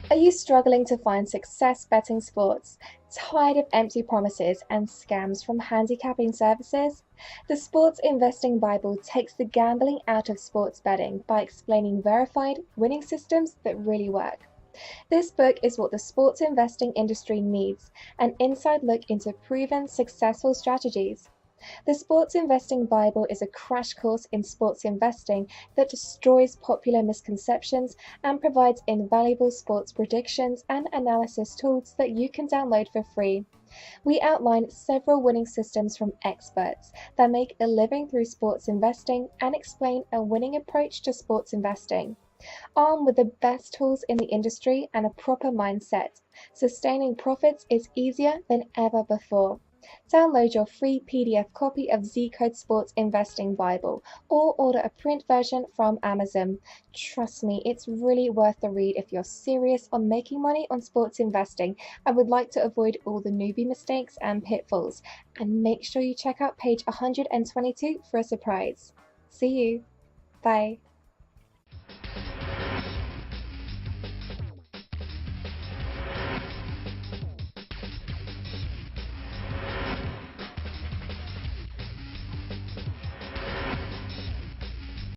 Are you struggling to find success betting sports? Tired of empty promises and scams from handicapping services? The Sports Investing Bible takes the gambling out of sports betting by explaining verified, winning systems that really work. This book is what the sports investing industry needs: an inside look into proven, successful strategies. The Sports Investing Bible is a crash course in sports investing that destroys popular misconceptions and provides invaluable sports predictions and analysis tools that you can download for free. We outline several winning systems from experts that make a living through sports investing and explain a winning approach to sports investing. Armed with the best tools in the industry and a proper mindset, sustaining profits is easier than ever before. Download your free PDF copy of Z Code Sports Investing Bible or order a print version from Amazon. Trust me, it's really worth the read if you're serious on making money on sports investing and would like to avoid all the newbie mistakes and pitfalls. And make sure you check out page 122 for a surprise. See you. Bye.